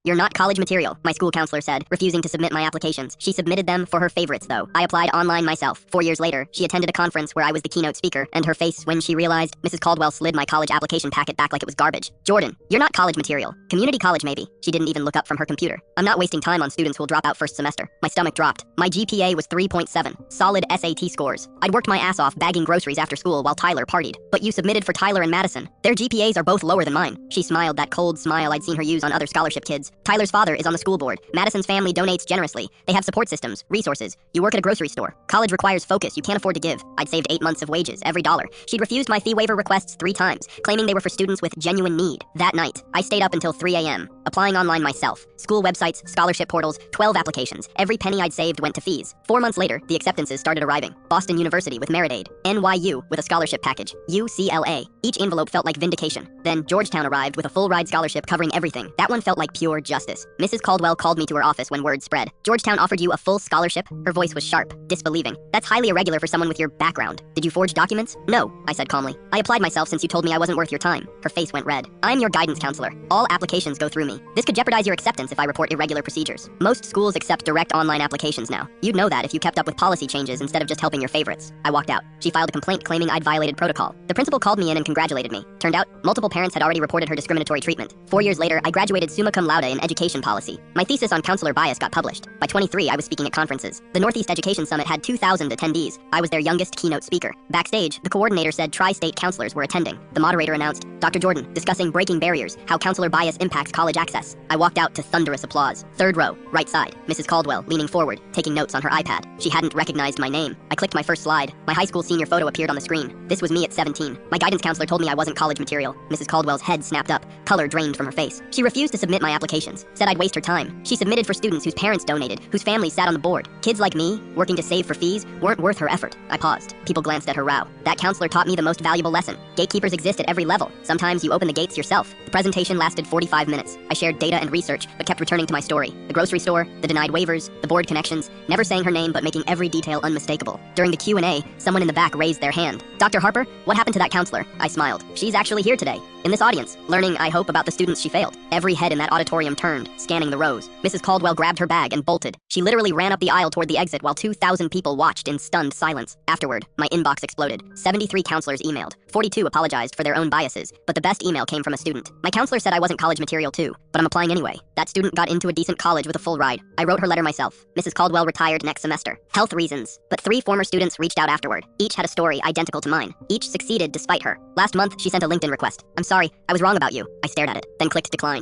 You're not college material, my school counselor said, refusing to submit my applications. She submitted them for her favorites, though. I applied online myself. 4 years later, she attended a conference where I was the keynote speaker, and her face when she realized Mrs. Caldwell slid my college application packet back like it was garbage. Jordan, you're not college material. Community college, maybe. She didn't even look up from her computer. I'm not wasting time on students who'll drop out first semester. My stomach dropped. My GPA was 3.7. Solid SAT scores. I'd worked my ass off bagging groceries after school while Tyler partied. But you submitted for Tyler and Madison. Their GPAs are both lower than mine. She smiled, that cold smile I'd seen her use on other scholarship kids. Tyler's father is on the school board. Madison's family donates generously. They have support systems, resources. You work at a grocery store. College requires focus you can't afford to give. I'd saved 8 months of wages, every dollar. She'd refused my fee waiver requests 3 times, claiming they were for students with genuine need. That night, I stayed up until 3 a.m., applying online myself. School websites, scholarship portals, 12 applications. Every penny I'd saved went to fees. 4 months later, the acceptances started arriving. Boston University with merit aid. NYU with a scholarship package. UCLA. Each envelope felt like vindication. Then Georgetown arrived with a full-ride scholarship covering everything. That one felt like pure justice. Mrs. Caldwell called me to her office when word spread. Georgetown offered you a full scholarship? Her voice was sharp, disbelieving. That's highly irregular for someone with your background. Did you forge documents? No, I said calmly. I applied myself since you told me I wasn't worth your time. Her face went red. I'm your guidance counselor. All applications go through me. This could jeopardize your acceptance if I report irregular procedures. Most schools accept direct online applications now. You'd know that if you kept up with policy changes instead of just helping your favorites. I walked out. She filed a complaint claiming I'd violated protocol. The principal called me in and congratulated me. Turned out, multiple parents had already reported her discriminatory treatment. 4 years later, I graduated summa cum laude in education policy. My thesis on counselor bias got published. By 23, I was speaking at conferences. The Northeast Education Summit had 2,000 attendees. I was their youngest keynote speaker. Backstage, the coordinator said tri-state counselors were attending. The moderator announced, Dr. Jordan, discussing breaking barriers, how counselor bias impacts college access. I walked out to thunderous applause. Third row, right side, Mrs. Caldwell, leaning forward, taking notes on her iPad. She hadn't recognized my name. I clicked my first slide. My high school senior photo appeared on the screen. This was me at 17. My guidance counselor told me I wasn't college material. Mrs. Caldwell's head snapped up. Color drained from her face. She refused to submit my applications. Said I'd waste her time. She submitted for students whose parents donated, whose families sat on the board. Kids like me, working to save for fees, weren't worth her effort. I paused. People glanced at her row. That counselor taught me the most valuable lesson. Gatekeepers exist at every level. Sometimes you open the gates yourself. The presentation lasted 45 minutes. I shared data and research, but kept returning to my story. The grocery store, the denied waivers, the board connections, never saying her name but making every detail unmistakable. During the Q&A, someone in the back raised their hand. Dr. Harper, what happened to that counselor? I smiled. She's actually here today. In this audience, learning, I hope, about the students she failed. Every head in that auditorium turned, scanning the rows. Mrs. Caldwell grabbed her bag and bolted. She literally ran up the aisle toward the exit while 2,000 people watched in stunned silence. Afterward, my inbox exploded. 73 counselors emailed. 42 apologized for their own biases, but the best email came from a student. My counselor said I wasn't college material too, but I'm applying anyway. That student got into a decent college with a full ride. I wrote her letter myself. Mrs. Caldwell retired next semester. Health reasons. But 3 former students reached out afterward. Each had a story identical to mine. Each succeeded despite her. Last month, she sent a LinkedIn request. I'm sorry, I was wrong about you. I stared at it, then clicked decline.